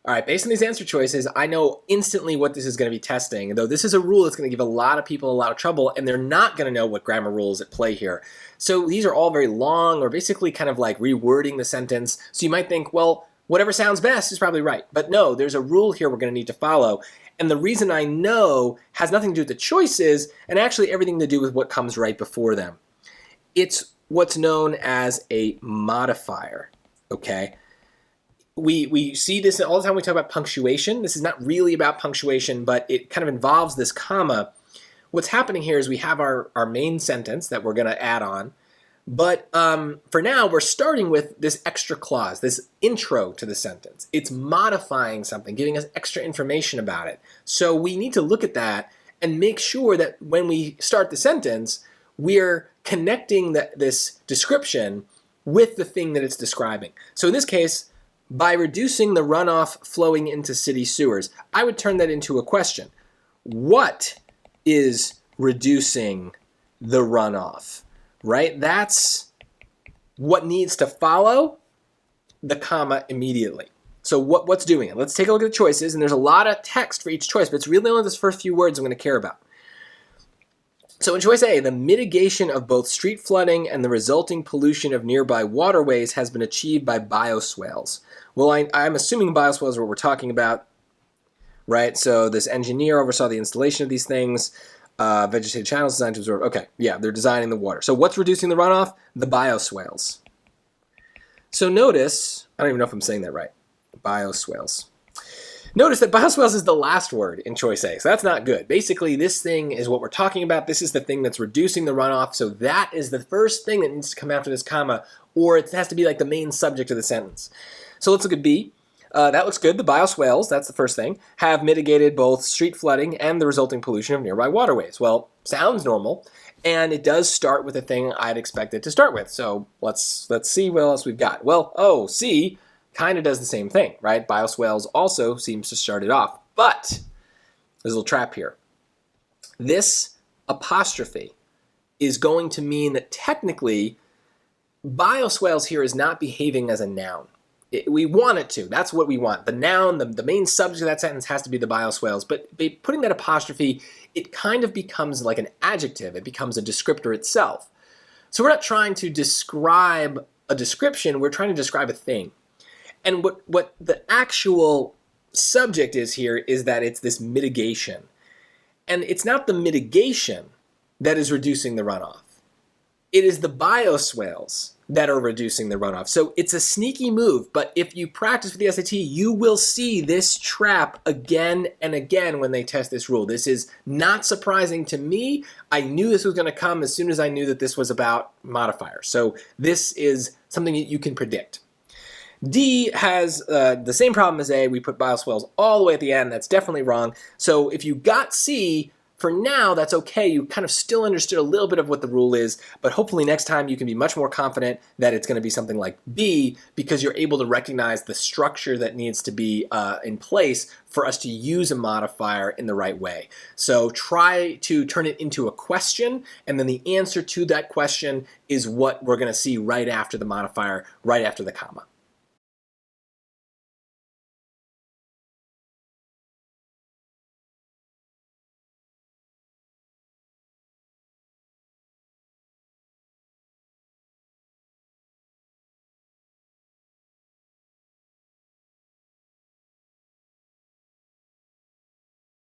All right, based on these answer choices, I know instantly what this is going to be testing, though this is a rule that's going to give a lot of people a lot of trouble, and they're not going to know what grammar rule is at play here. So these are all very long, or basically kind of like rewording the sentence. So you might think, well, whatever sounds best is probably right. But no, there's a rule here we're going to need to follow. And the reason I know has nothing to do with the choices, and actually everything to do with what comes right before them. It's what's known as a modifier, okay? We see this all the time when we talk about punctuation. This is not really about punctuation, but it kind of involves this comma. What's happening here is we have our main sentence that we're going to add on, but for now we're starting with this extra clause, this intro to the sentence. It's modifying something, giving us extra information about it. So we need to look at that and make sure that when we start the sentence, we're connecting this description with the thing that it's describing. So in this case, by reducing the runoff flowing into city sewers, I would turn that into a question. What is reducing the runoff? Right? That's what needs to follow the comma immediately. So what's doing it? Let's take a look at the choices, and there's a lot of text for each choice, but it's really only those first few words I'm going to care about. So in choice A, the mitigation of both street flooding and the resulting pollution of nearby waterways has been achieved by bioswales. Well, I'm assuming bioswales are what we're talking about, right? So this engineer oversaw the installation of these things, vegetated channels designed to absorb. Okay, yeah, they're designing the water. So what's reducing the runoff? The bioswales. So notice, I don't even know if I'm saying that right, bioswales. Notice that bioswales is the last word in choice A, so that's not good. Basically, this thing is what we're talking about. This is the thing that's reducing the runoff, so that is the first thing that needs to come after this comma, or it has to be like the main subject of the sentence. So let's look at B. That looks good. The bioswales, that's the first thing, have mitigated both street flooding and the resulting pollution of nearby waterways. Well, sounds normal, and it does start with the thing I'd expect it to start with. So let's see what else we've got. Well, C kind of does the same thing, right? Bioswales also seems to start it off. But there's a little trap here. This apostrophe is going to mean that technically bioswales here is not behaving as a noun. We want it to. That's what we want. The noun, the main subject of that sentence has to be the bioswales. But by putting that apostrophe, it kind of becomes like an adjective. It becomes a descriptor itself. So we're not trying to describe a description. We're trying to describe a thing. And what the actual subject is here is that it's this mitigation. And it's not the mitigation that is reducing the runoff. It is the bioswales that are reducing the runoff. So it's a sneaky move, but if you practice for the SAT, you will see this trap again and again when they test this rule. This is not surprising to me. I knew this was going to come as soon as I knew that this was about modifiers. So this is something that you can predict. D has the same problem as A. We put bioswales all the way at the end. That's definitely wrong. So if you got C, for now, that's okay. You kind of still understood a little bit of what the rule is, but hopefully next time you can be much more confident that it's going to be something like B because you're able to recognize the structure that needs to be in place for us to use a modifier in the right way. So try to turn it into a question, and then the answer to that question is what we're going to see right after the modifier, right after the comma.